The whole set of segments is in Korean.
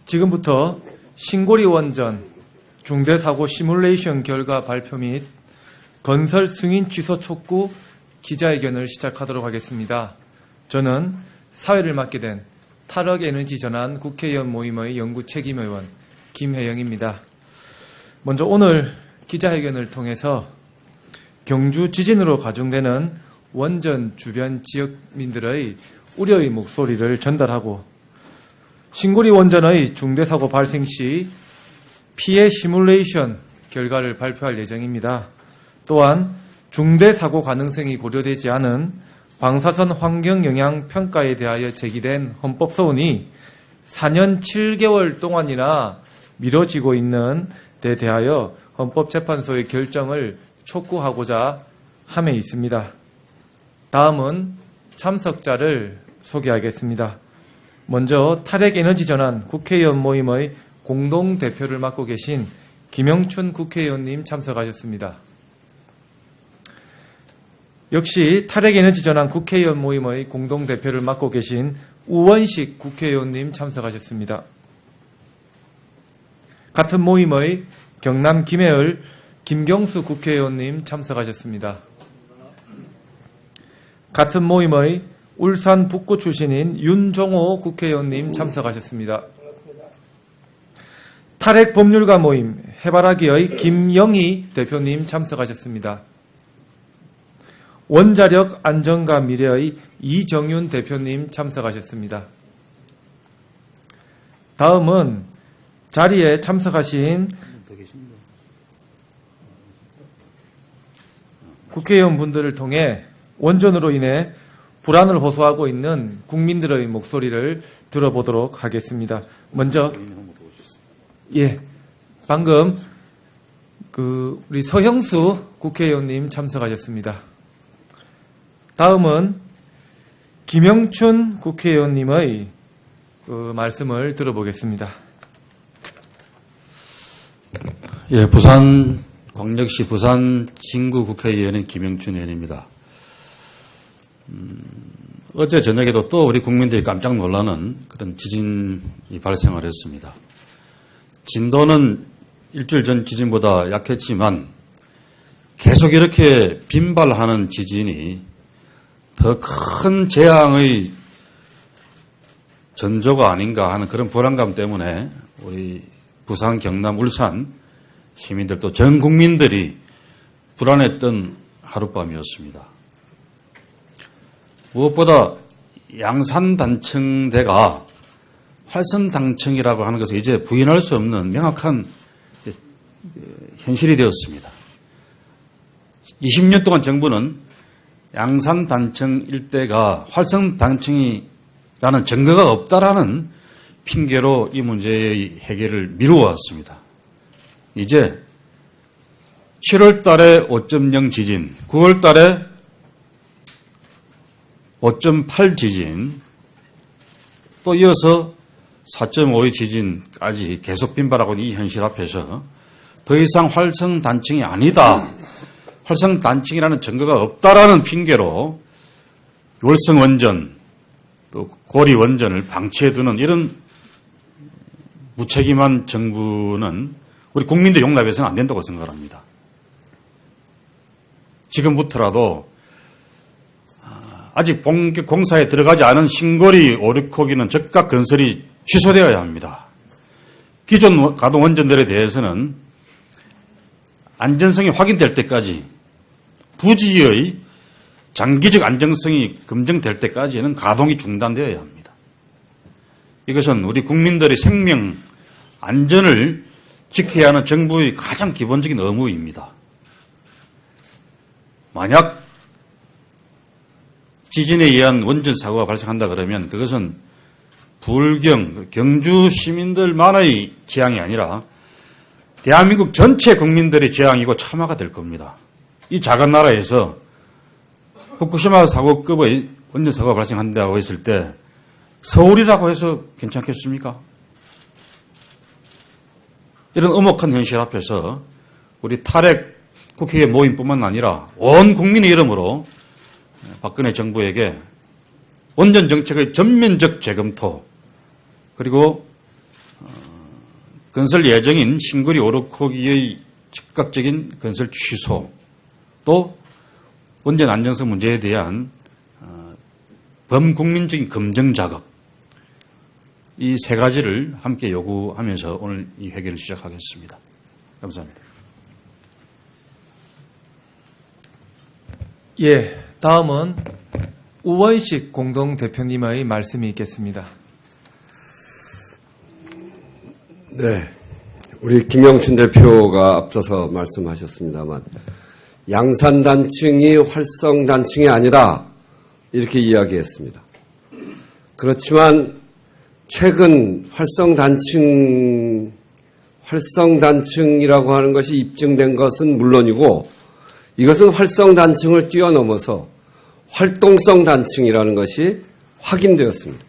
지금부터 신고리 원전 중대사고 시뮬레이션 결과 발표 및 건설 승인 취소 촉구 기자회견을 시작하도록 하겠습니다. 저는 사회를 맡게 된 탈핵에너지 전환 국회의원 모임의 연구 책임의원 김혜영입니다. 먼저 오늘 기자회견을 통해서 경주 지진으로 가중되는 원전 주변 지역민들의 우려의 목소리를 전달하고 신고리 원전의 중대사고 발생 시 피해 시뮬레이션 결과를 발표할 예정입니다. 또한 중대사고 가능성이 고려되지 않은 방사선 환경영향평가에 대하여 제기된 헌법소원이 4년 7개월 동안이나 미뤄지고 있는 데 대하여 헌법재판소의 결정을 촉구하고자 함에 있습니다. 다음은 참석자를 소개하겠습니다. 먼저 탈핵에너지전환 국회의원 모임의 공동대표를 맡고 계신 김영춘 국회의원님 참석하셨습니다. 역시 탈핵에너지전환 국회의원 모임의 공동대표를 맡고 계신 우원식 국회의원님 참석하셨습니다. 같은 모임의 경남 김해을 김경수 국회의원님 참석하셨습니다. 같은 모임의 울산 북구 출신인 윤종호 국회의원님 참석하셨습니다. 탈핵 법률가 모임 해바라기의 김영희 대표님 참석하셨습니다. 원자력 안전과 미래의 이정윤 대표님 참석하셨습니다. 다음은 자리에 참석하신 국회의원분들을 통해 원전으로 인해 불안을 호소하고 있는 국민들의 목소리를 들어보도록 하겠습니다. 먼저 방금 우리 서형수 국회의원님 참석하셨습니다. 다음은 김영춘 국회의원님의 말씀을 들어보겠습니다. 부산광역시 부산 진구 국회의원인 김영춘 의원입니다. 어제 저녁에도 또 우리 국민들이 깜짝 놀라는 그런 지진이 발생을 했습니다. 진도는 일주일 전 지진보다 약했지만 계속 이렇게 빈발하는 지진이 더 큰 재앙의 전조가 아닌가 하는 그런 불안감 때문에 우리 부산, 경남, 울산 시민들 또 전 국민들이 불안했던 하룻밤이었습니다. 무엇보다 양산단층대가 활성단층이라고 하는 것을 이제 부인할 수 없는 명확한 현실이 되었습니다. 20년 동안 정부는 양산단층 일대가 활성단층이라는 증거가 없다라는 핑계로 이 문제의 해결을 미루어왔습니다. 이제 7월 달에 5.0 지진, 9월 달에 5.8 지진, 또 이어서 4.5의 지진까지 계속 빈발하고 있는 이 현실 앞에서 더 이상 활성단층이 아니다, 활성단층이라는 증거가 없다라는 핑계로 월성원전, 또 고리원전을 방치해두는 이런 무책임한 정부는 우리 국민들 용납해서는 안 된다고 생각합니다. 지금부터라도 아직 본격 공사에 들어가지 않은 신고리 5, 6호기는 즉각 건설이 취소되어야 합니다. 기존 가동 원전들에 대해서는 안전성이 확인될 때까지 부지의 장기적 안정성이 검증될 때까지는 가동이 중단되어야 합니다. 이것은 우리 국민들의 생명 안전을 지켜야 하는 정부의 가장 기본적인 의무입니다. 만약 지진에 의한 원전 사고가 발생한다 그러면 그것은 경주 시민들만의 재앙이 아니라 대한민국 전체 국민들의 재앙이고 참화가 될 겁니다. 이 작은 나라에서 후쿠시마 사고급의 원전 사고가 발생한다고 했을 때 서울이라고 해서 괜찮겠습니까? 이런 엄혹한 현실 앞에서 우리 탈핵 국회의원 모임뿐만 아니라 온 국민의 이름으로 박근혜 정부에게 원전 정책의 전면적 재검토, 그리고 건설 예정인 신거리 오르코기의 즉각적인 건설 취소, 또 원전 안정성 문제에 대한 범국민적인 검증 작업, 이 세 가지를 함께 요구하면서 오늘 이 회견을 시작하겠습니다. 감사합니다. 예, 다음은 우원식 공동대표님의 말씀이 있겠습니다. 네, 우리 김영춘 대표가 앞서서 말씀하셨습니다만 양산단층이 활성단층이 아니라 이렇게 이야기했습니다. 그렇지만 최근 활성단층이라고 하는 것이 입증된 것은 물론이고 이것은 활성단층을 뛰어넘어서 활동성 단층이라는 것이 확인되었습니다.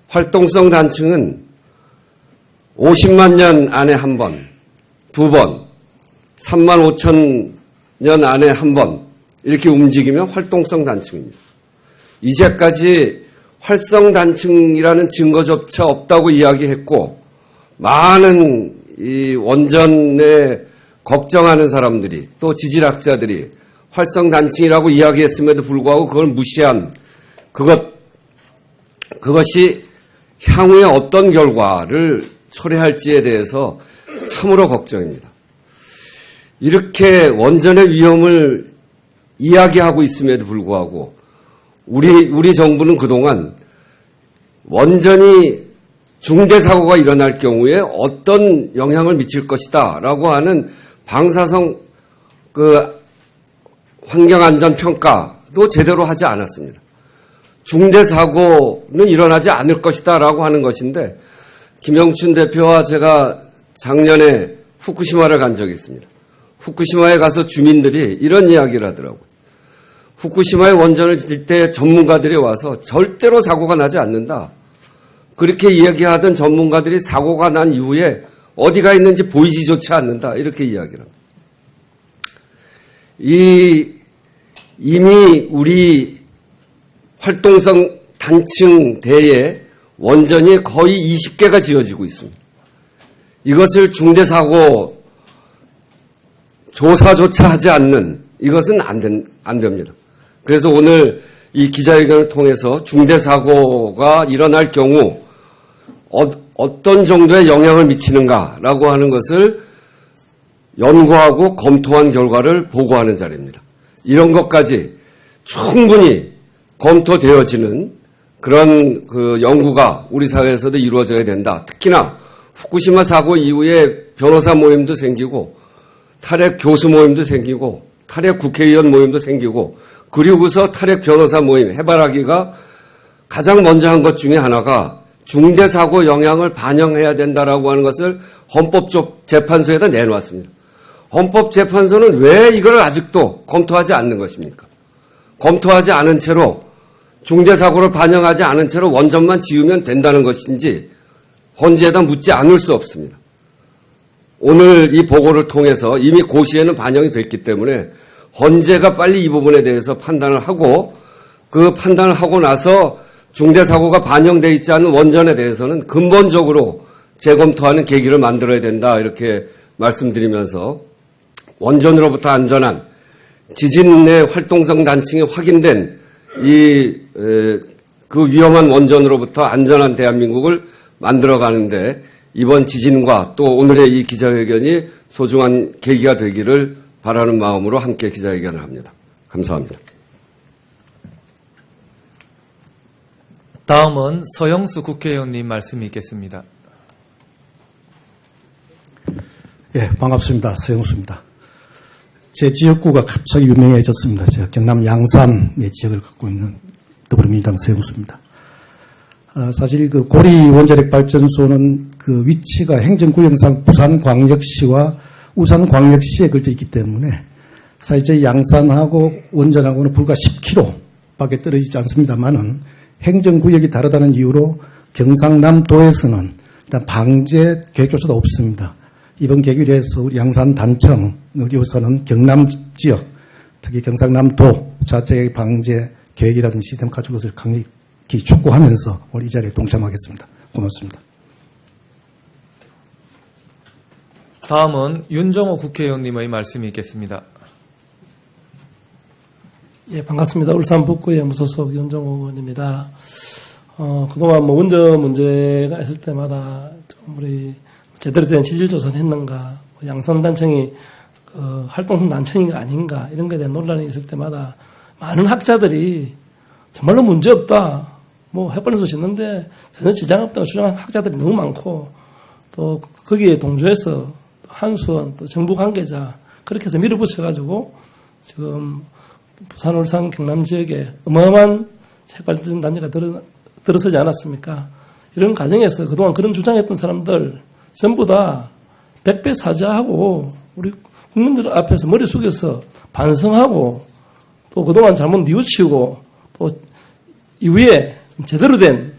활동성 단층은 50만 년 안에 한 번, 두 번, 3만 5천 년 안에 한 번 이렇게 움직이면 활동성 단층입니다. 이제까지 활성단층이라는 증거조차 없다고 이야기했고 많은 이 원전에 걱정하는 사람들이 또 지질학자들이 활성단층이라고 이야기했음에도 불구하고 그걸 무시한 그것이 향후에 어떤 결과를 초래할지에 대해서 참으로 걱정입니다. 이렇게 원전의 위험을 이야기하고 있음에도 불구하고 우리 정부는 그동안 원전이 중대사고가 일어날 경우에 어떤 영향을 미칠 것이다 라고 하는 방사성 환경안전평가도 제대로 하지 않았습니다. 중대사고는 일어나지 않을 것이다 라고 하는 것인데 김영춘 대표와 제가 작년에 후쿠시마를 간 적이 있습니다. 후쿠시마에 가서 주민들이 이런 이야기를 하더라고요. 후쿠시마의 원전을 질 때 전문가들이 와서 절대로 사고가 나지 않는다. 그렇게 이야기하던 전문가들이 사고가 난 이후에 어디가 있는지 보이지조차 않는다. 이렇게 이야기를 합니다. 이미 우리 활동성 단층 대에 원전이 거의 20개가 지어지고 있습니다. 이것을 중대사고 조사조차 하지 않는 이것은 안 됩니다. 그래서 오늘 이 기자회견을 통해서 중대사고가 일어날 경우 어떤 정도의 영향을 미치는가라고 하는 것을 연구하고 검토한 결과를 보고하는 자리입니다. 이런 것까지 충분히 검토되어지는 그런 연구가 우리 사회에서도 이루어져야 된다. 특히나 후쿠시마 사고 이후에 변호사 모임도 생기고 탈핵 교수 모임도 생기고 탈핵 국회의원 모임도 생기고 그리고서 탈핵 변호사 모임 해바라기가 가장 먼저 한 것 중에 하나가 중대사고 영향을 반영해야 된다라고 하는 것을 헌법재판소에다 내놓았습니다. 헌법재판소는 왜 이걸 아직도 검토하지 않는 것입니까? 검토하지 않은 채로 중대사고를 반영하지 않은 채로 원전만 지으면 된다는 것인지 헌재에다 묻지 않을 수 없습니다. 오늘 이 보고를 통해서 이미 고시에는 반영이 됐기 때문에 헌재가 빨리 이 부분에 대해서 판단을 하고 그 판단을 하고 나서 중대사고가 반영되어 있지 않은 원전에 대해서는 근본적으로 재검토하는 계기를 만들어야 된다 이렇게 말씀드리면서 원전으로부터 안전한 지진 내 활동성 단층이 확인된 그 위험한 원전으로부터 안전한 대한민국을 만들어가는데 이번 지진과 또 오늘의 이 기자회견이 소중한 계기가 되기를 바라는 마음으로 함께 기자회견을 합니다. 감사합니다. 다음은 서영수 국회의원님 말씀이 있겠습니다. 예, 반갑습니다. 서영수입니다. 제 지역구가 갑자기 유명해졌습니다. 제가 경남 양산의 지역을 갖고 있는 더불어민주당 서영수입니다. 사실 그 고리 원자력 발전소는 그 위치가 행정구역상 부산광역시와 울산광역시에 걸쳐 있기 때문에 사실 저희 양산하고 원전하고는 불과 10km밖에 떨어지지 않습니다만은 행정구역이 다르다는 이유로 경상남도에서는 일단 방제 계획조차도 없습니다. 이번 계기에서 우리 양산단청, 우리로서는 경남 지역, 특히 경상남도 자체의 방제 계획이라든지 시스템 갖춘 것을 강력히 촉구하면서 오늘 이 자리에 동참하겠습니다. 고맙습니다. 다음은 윤정호 국회의원님의 말씀이 있겠습니다. 예, 반갑습니다. 울산 북구의 무소속 윤정호 의원입니다. 그동안 뭐 원전 문제가 있을 때마다 좀 우리 제대로 된 지질조사를 했는가, 양성단청이 활동성 단청인가 아닌가 이런 것에 대한 논란이 있을 때마다 많은 학자들이 정말로 문제없다, 뭐 핵발전소 짓는데 전혀 지장 없다고 주장하는 학자들이 너무 많고, 또 거기에 동조해서 한수원 또 정부 관계자 그렇게 해서 밀어붙여가지고 지금 부산, 울산, 경남 지역에 어마어마한 핵발전 단지가 들어서지 않았습니까? 이런 과정에서 그동안 그런 주장했던 사람들 전부 다 백배 사죄하고 우리 국민들 앞에서 머리 숙여서 반성하고 또 그동안 잘못 뉘우치고 또 이후에 제대로 된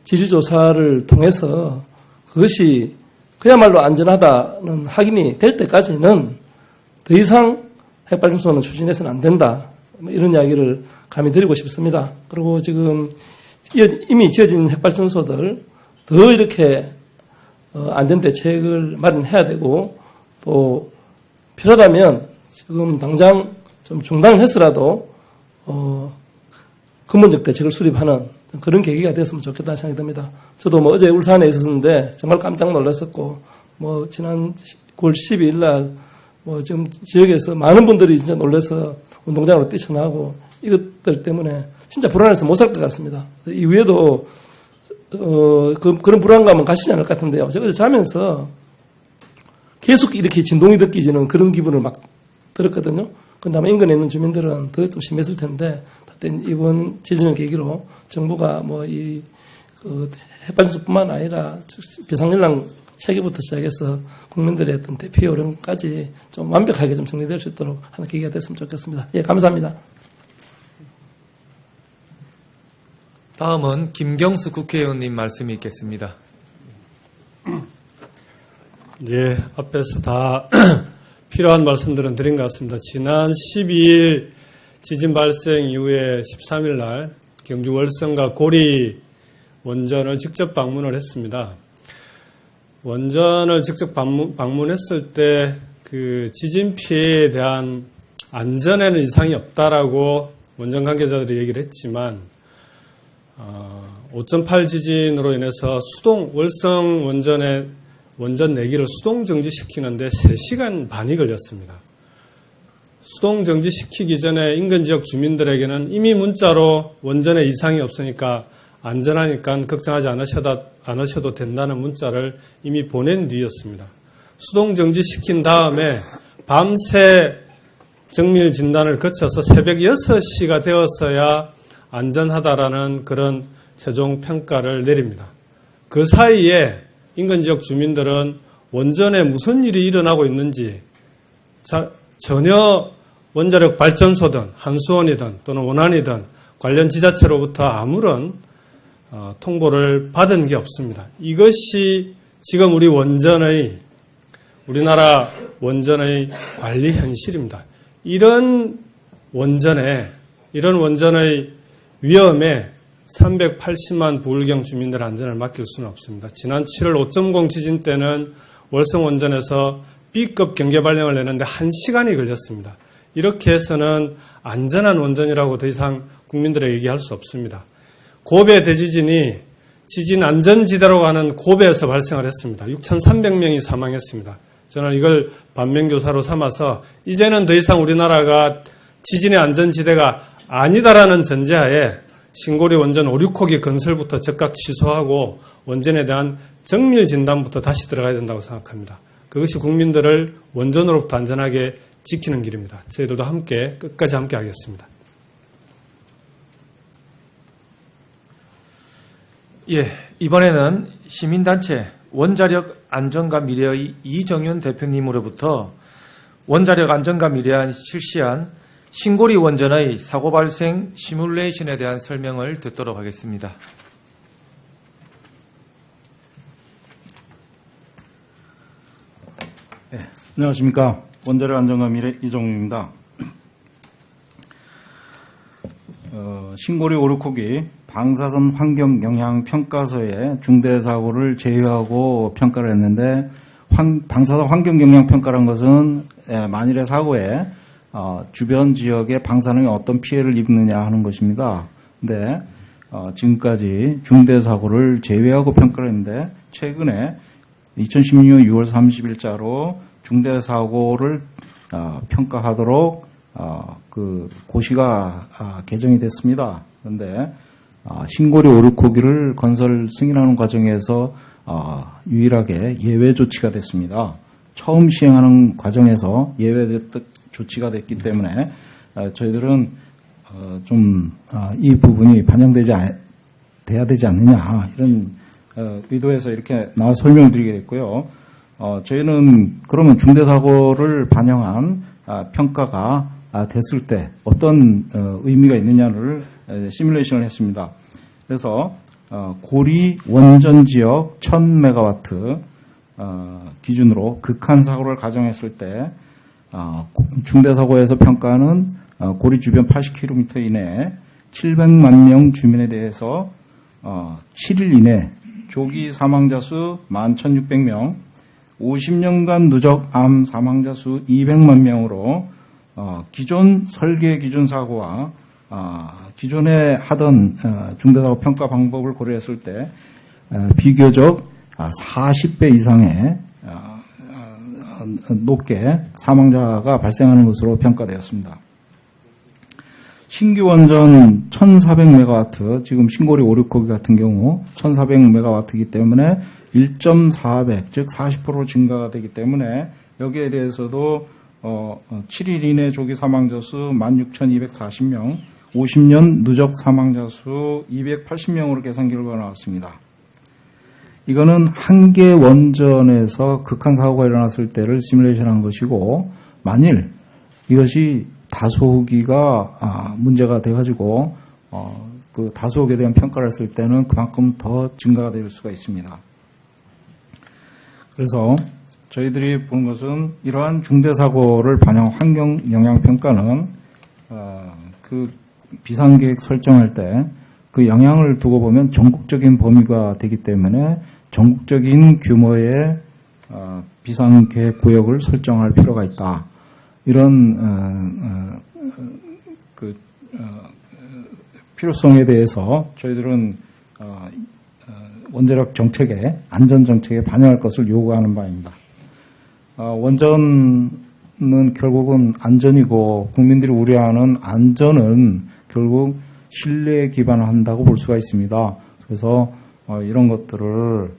지질조사를 통해서 그것이 그야말로 안전하다는 확인이 될 때까지는 더 이상 핵발전소는 추진해서는 안 된다. 이런 이야기를 감히 드리고 싶습니다. 그리고 지금 이미 지어진 핵발전소들 더 이렇게 안전대책을 마련해야 되고, 또 필요하다면 지금 당장 좀 중단을 해서라도 근본적 대책을 수립하는 그런 계기가 됐으면 좋겠다는 생각이 듭니다. 저도 뭐 어제 울산에 있었는데 정말 깜짝 놀랐었고, 뭐 지난 9월 12일 날 뭐 지금 지역에서 많은 분들이 진짜 놀라서 운동장으로 뛰쳐나오고 이것들 때문에 진짜 불안해서 못 살 것 같습니다. 이후에도 그런 불안감은 가시지 않을 것 같은데요. 제가 어제 자면서 계속 이렇게 진동이 느끼지는 그런 기분을 막 들었거든요. 근데 아마 인근에 있는 주민들은 더 좀 심했을 텐데, 이번 지진을 계기로 정부가 뭐 이 핵발전소뿐만 아니라 비상연락 체계부터 시작해서 국민들의 어떤 대피 요령까지 좀 완벽하게 좀 정리될 수 있도록 하는 계기가 됐으면 좋겠습니다. 예, 감사합니다. 다음은 김경수 국회의원님 말씀이 있겠습니다. 예, 앞에서 다 필요한 말씀들은 드린 것 같습니다. 지난 12일 지진 발생 이후에 13일 날 경주 월성과 고리 원전을 직접 방문을 했습니다. 원전을 직접 방문했을 때 그 지진 피해에 대한 안전에는 이상이 없다라고 원전 관계자들이 얘기를 했지만 5.8 지진으로 인해서 월성 원전의 원전 4기를 수동 정지시키는데 3시간 반이 걸렸습니다. 수동 정지시키기 전에 인근 지역 주민들에게는 이미 문자로 원전에 이상이 없으니까 안전하니까 걱정하지 않으셔도 된다는 문자를 이미 보낸 뒤였습니다. 수동 정지시킨 다음에 밤새 정밀 진단을 거쳐서 새벽 6시가 되었어야 안전하다라는 그런 최종 평가를 내립니다. 그 사이에 인근 지역 주민들은 원전에 무슨 일이 일어나고 있는지 전혀 원자력 발전소든 한수원이든 또는 원안이든 관련 지자체로부터 아무런 통보를 받은 게 없습니다. 이것이 지금 우리나라 원전의 관리 현실입니다. 이런 원전의 위험에 380만 부울경 주민들 안전을 맡길 수는 없습니다. 지난 7월 5.0 지진 때는 월성 원전에서 B급 경계 발령을 내는데 1시간이 걸렸습니다. 이렇게 해서는 안전한 원전이라고 더 이상 국민들에게 얘기할 수 없습니다. 고베 대지진이 지진 안전지대라고 하는 고베에서 발생을 했습니다. 6,300명이 사망했습니다. 저는 이걸 반면교사로 삼아서 이제는 더 이상 우리나라가 지진의 안전지대가 아니다라는 전제하에 신고리 원전 5, 6호기 건설부터 즉각 취소하고 원전에 대한 정밀 진단부터 다시 들어가야 된다고 생각합니다. 그것이 국민들을 원전으로부터 안전하게 지키는 길입니다. 저희들도 끝까지 함께 하겠습니다. 예, 이번에는 시민단체 원자력 안전과 미래의 이정윤 대표님으로부터 원자력 안전과 미래안 실시한 신고리 원전의 사고 발생 시뮬레이션에 대한 설명을 듣도록 하겠습니다. 네, 안녕하십니까. 원자력 안전과 미래 이종윤입니다. 신고리 5, 6호기 방사선 환경 영향 평가서에 중대 사고를 제외하고 평가를 했는데 방사선 환경 영향 평가란 것은 만일의 사고에 주변 지역의 방사능이 어떤 피해를 입느냐 하는 것입니다. 근데 지금까지 중대 사고를 제외하고 평가를 했는데 최근에 2016년 6월 30일자로 중대 사고를 평가하도록 그 고시가 개정이 됐습니다. 그런데 신고리 오류코기를 건설 승인하는 과정에서 유일하게 예외 조치가 됐습니다. 처음 시행하는 과정에서 예외 조치가 됐기 때문에 저희들은 좀 이 부분이 반영되지 돼야 되지 않느냐 이런 의도에서 이렇게 나와 설명을 드리게 됐고요. 저희는 그러면 중대사고를 반영한 평가가 됐을 때 어떤 의미가 있느냐를 시뮬레이션을 했습니다. 그래서 고리 원전 지역 1000메가와트 기준으로 극한 사고를 가정했을 때 중대사고에서 평가는 고리 주변 80km 이내에 700만 명 주민에 대해서 7일 이내 조기 사망자 수 11,600명, 50년간 누적 암 사망자 수 200만 명으로 기존 설계 기준 사고와 기존에 하던 중대사고 평가 방법을 고려했을 때 비교적 40배 이상의 높게 사망자가 발생하는 것으로 평가되었습니다. 신규 원전 1400메가와트, 지금 신고리 오류코기 같은 경우 1400메가와트이기 때문에 1.4배, 즉 40% 증가가 되기 때문에 여기에 대해서도 7일 이내 조기 사망자 수 16,240명, 50년 누적 사망자 수 280명으로 계산 결과가 나왔습니다. 이거는 한 개 원전에서 극한 사고가 일어났을 때를 시뮬레이션한 것이고, 만일 이것이 다소호기가 문제가 돼가지고 그 다소호기에 대한 평가를 했을 때는 그만큼 더 증가가 될 수가 있습니다. 그래서 저희들이 본 것은 이러한 중대사고를 반영한 환경 영향 평가는 그 비상계획 설정할 때 그 영향을 두고 보면 전국적인 범위가 되기 때문에 전국적인 규모의 비상계획 구역을 설정할 필요가 있다. 이런 필요성에 대해서 저희들은 원자력 정책에 안전 정책에 반영할 것을 요구하는 바입니다. 원전은 결국은 안전이고 국민들이 우려하는 안전은 결국 신뢰에 기반한다고 볼 수가 있습니다. 그래서 이런 것들을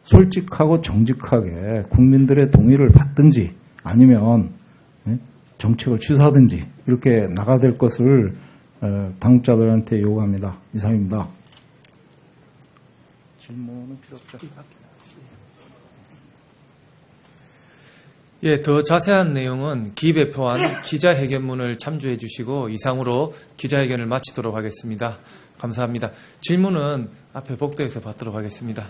솔직하고 정직하게 국민들의 동의를 받든지 아니면 정책을 취소하든지 이렇게 나가야 될 것을 당국자들한테 요구합니다. 이상입니다. 질문은 필요 없죠? 예, 더 자세한 내용은 기배포한 기자회견문을 참조해 주시고 이상으로 기자회견을 마치도록 하겠습니다. 감사합니다. 질문은 앞에 복도에서 받도록 하겠습니다.